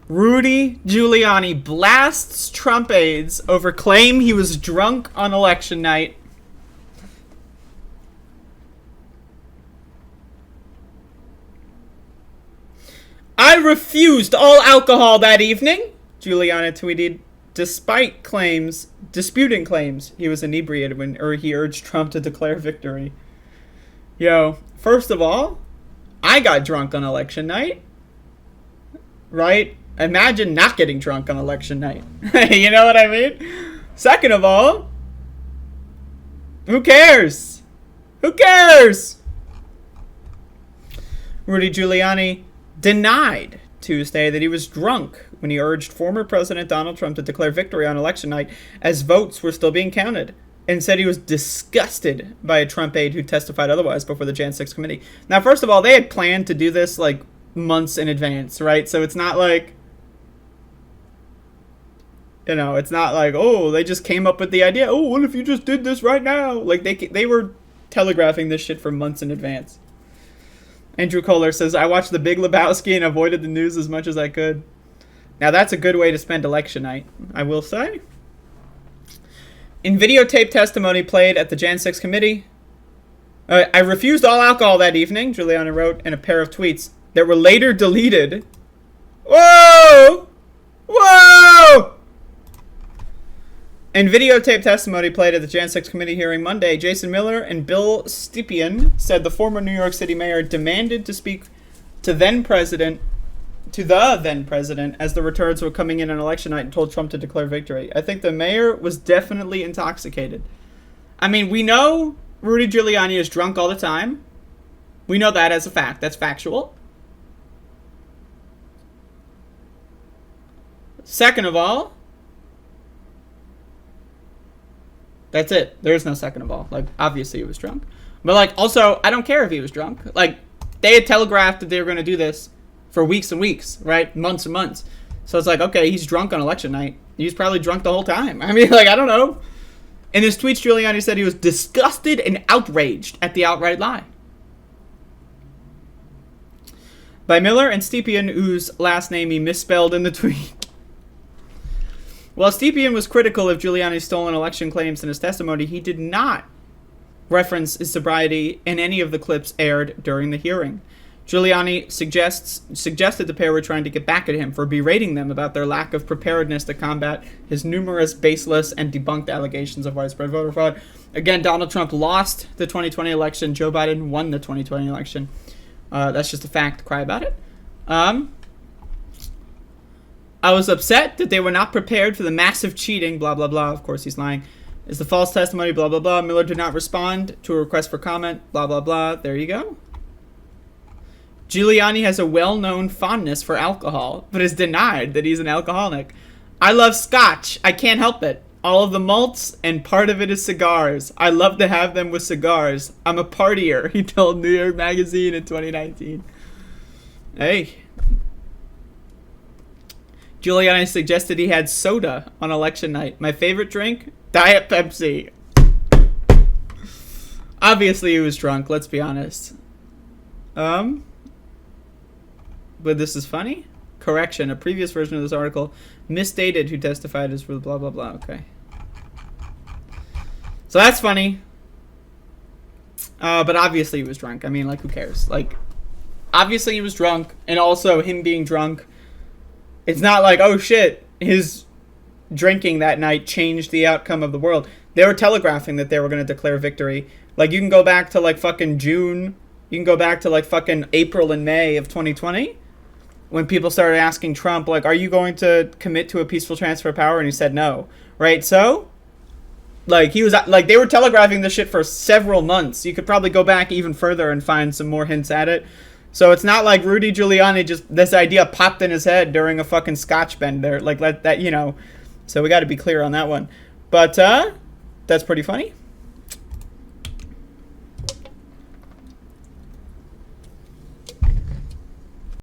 Rudy Giuliani blasts Trump aides over claim he was drunk on election night. I refused all alcohol that evening, Giuliani tweeted, disputing claims he was inebriated when he urged Trump to declare victory. Yo, first of all, I got drunk on election night. Right? Imagine not getting drunk on election night. You know what I mean? Second of all, who cares? Who cares? Rudy Giuliani denied Tuesday that he was drunk when he urged former President Donald Trump to declare victory on election night as votes were still being counted, and said he was disgusted by a Trump aide who testified otherwise before the Jan 6 committee. Now, first of all, they had planned to do this like months in advance, right? So it's not like, you know, it's not like, oh, they just came up with the idea. Oh, what if you just did this right now? Like, they were telegraphing this shit for months in advance. Andrew Kohler says, I watched The Big Lebowski and avoided the news as much as I could. Now, that's a good way to spend election night, I will say. In videotape testimony played at the Jan 6 committee, I refused all alcohol that evening, Giuliani wrote in a pair of tweets that were later deleted. Whoa! Whoa! In videotape testimony played at the Jan 6 committee hearing Monday, Jason Miller and Bill Stepien said the former New York City mayor demanded to speak to the then president, as the returns were coming in on election night and told Trump to declare victory. I think the mayor was definitely intoxicated. I mean, we know Rudy Giuliani is drunk all the time. We know that as a fact. That's factual. Second of all, that's it. There's no second of all. Like, obviously he was drunk. But, like, also, I don't care if he was drunk. Like, they had telegraphed that they were going to do this for weeks and weeks, right? Months and months. So it's like, okay, he's drunk on election night. He's probably drunk the whole time. I mean, like, I don't know. In his tweets, Giuliani said he was disgusted and outraged at the outright lie. By Miller and Stepien, whose last name he misspelled in the tweet. While Stepien was critical of Giuliani's stolen election claims in his testimony, he did not reference his sobriety in any of the clips aired during the hearing. Giuliani suggested the pair were trying to get back at him for berating them about their lack of preparedness to combat his numerous baseless and debunked allegations of widespread voter fraud. Again, Donald Trump lost the 2020 election. Joe Biden won the 2020 election. That's just a fact. Cry about it. I was upset that they were not prepared for the massive cheating, blah, blah, blah. Of course, he's lying. Is the false testimony, blah, blah, blah. Miller did not respond to a request for comment, blah, blah, blah. There you go. Giuliani has a well-known fondness for alcohol, but has denied that he's an alcoholic. I love scotch. I can't help it. All of the malts, and part of it is cigars. I love to have them with cigars. I'm a partier, he told New York Magazine in 2019. Hey. Giuliani suggested he had soda on election night. My favorite drink? Diet Pepsi. Obviously he was drunk, let's be honest. But this is funny? Correction, a previous version of this article misstated who testified as for blah, blah, blah. Okay. So that's funny. But obviously he was drunk. I mean, like, who cares? Like, obviously he was drunk, and also him being drunk, it's not like, oh shit, his drinking that night changed the outcome of the world. They were telegraphing that they were going to declare victory. Like, you can go back to, like, fucking June. You can go back to, like, fucking April and May of 2020. When people started asking Trump, like, are you going to commit to a peaceful transfer of power? And he said no. Right? So, like, he was, like, they were telegraphing this shit for several months. You could probably go back even further and find some more hints at it. So it's not like Rudy Giuliani just, this idea popped in his head during a fucking scotch bender. Like, that, you know. So we got to be clear on that one. But, that's pretty funny.